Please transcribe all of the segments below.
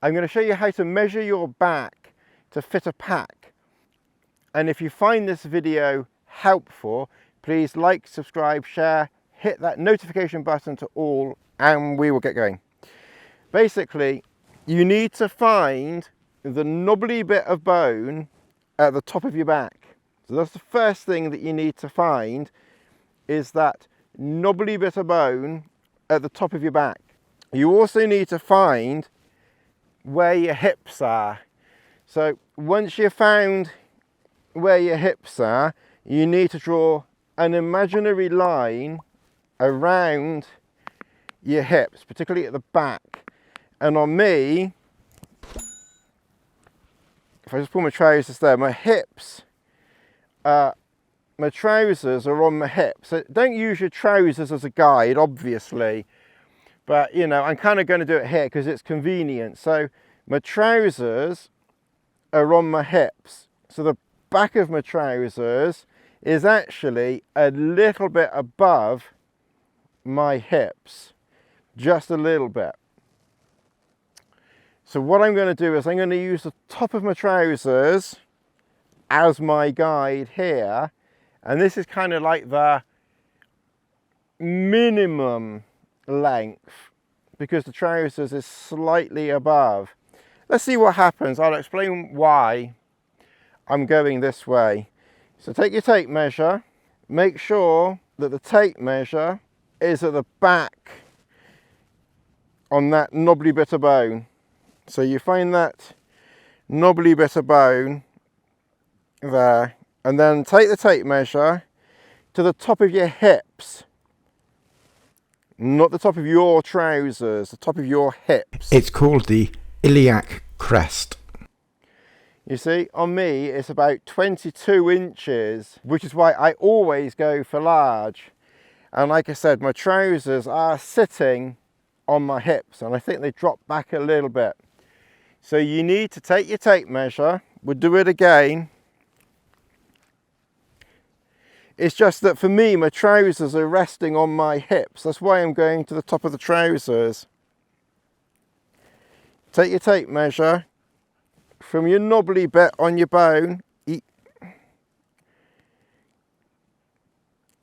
I'm going to show you how to measure your back to fit a pack. And if you find this video helpful, please like, subscribe, share, hit that notification button to all, and we will get going. Basically, you need to find the knobbly bit of bone at the top of your back. So that's the first thing that you need to find, is that knobbly bit of bone at the top of your back. You also need to find where your hips are. So once you've found where your hips are, you need to draw an imaginary line around your hips, particularly at the back. And on me, if I just pull my trousers there, my hips, my trousers are on my hips. So don't use your trousers as a guide, obviously, but you know, I'm kind of going to do it here because it's convenient. So my trousers are on my hips. So the back of my trousers is actually a little bit above my hips, just a little bit. So what I'm going to do is I'm going to use the top of my trousers as my guide here, and this is kind of like the minimum length because the trousers is slightly above. Let's see what happens. I'll explain why I'm going this way. So take your tape measure, make sure that the tape measure is at the back on that knobbly bit of bone. So you find that knobbly bit of bone there, and then take the tape measure to the top of your hips, not the top of your trousers, the top of your hips. It's called the iliac crest. You see, on me it's about 22 inches, which is why I always go for large. And like I said, my trousers are sitting on my hips, and I think they drop back a little bit. So you need to take your tape measure. We'll do it again. It's just that for me, my trousers are resting on my hips. That's why I'm going to the top of the trousers. Take your tape measure from your knobbly bit on your bone.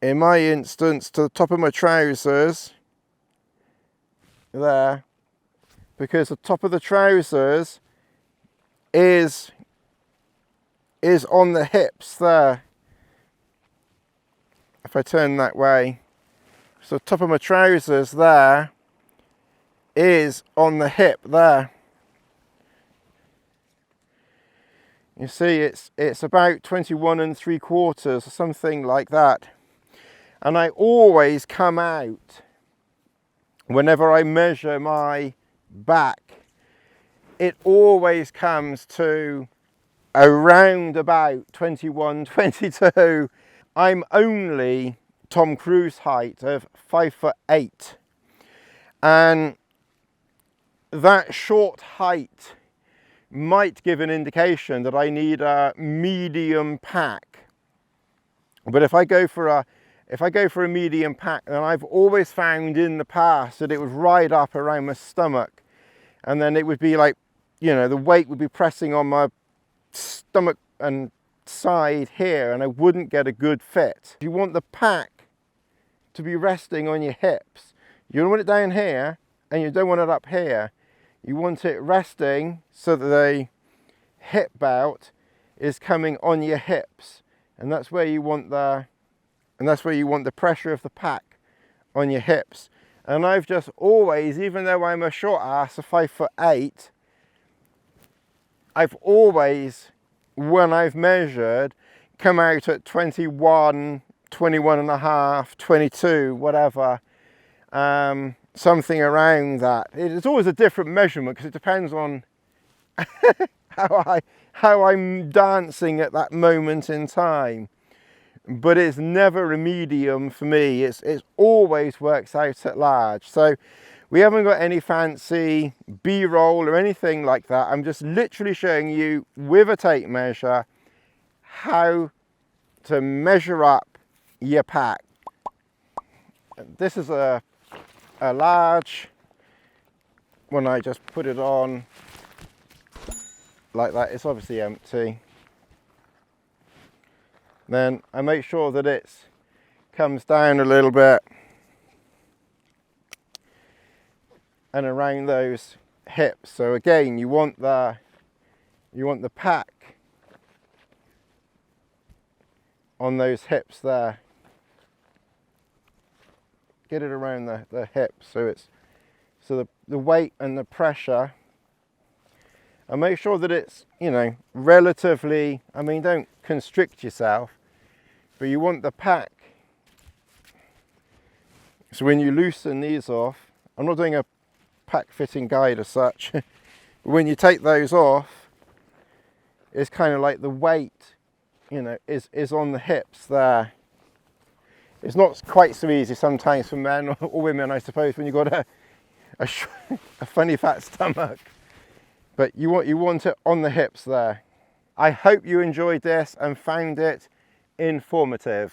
In my instance, to the top of my trousers. There. Because the top of the trousers is on the hips there. If I turn that way, so the top of my trousers there is on the hip there. You see, it's about 21 3/4 or something like that. And I always come out, whenever I measure my back, it always comes to around about 21, 22. I'm only Tom Cruise height of 5'8", and that short height might give an indication that I need a medium pack. But if I go for a medium pack, then I've always found in the past that it would ride up around my stomach, and then it would be like, you know, the weight would be pressing on my stomach and side here, and I wouldn't get a good fit. You want the pack to be resting on your hips. You don't want it down here, and you don't want it up here. You want it resting so that the hip belt is coming on your hips, and that's where you want the pressure of the pack on your hips. And I've just always, even though I'm a short ass of 5'8", I've always, when I've measured, come out at 21, 21 and a half, 22, whatever, something around that. It's always a different measurement because it depends on how I'm dancing at that moment in time. But it's never a medium for me. It always works out at large. So we haven't got any fancy B-roll or anything like that. I'm just literally showing you with a tape measure how to measure up your pack. This is a large. When I just put it on, like that, it's obviously empty. Then I make sure that it comes down a little bit and around those hips. So again, you want the pack on those hips there. Get it around the hips so the weight and the pressure, and make sure that it's, you know, relatively, I mean, don't constrict yourself, but you want the pack. So when you loosen these off, I'm not doing a pack fitting guide as such, but when you take those off, it's kind of like the weight, you know, is on the hips there. It's not quite so easy sometimes for men or women, I suppose, when you've got a funny fat stomach. But you want it on the hips there. I hope you enjoyed this and found it informative.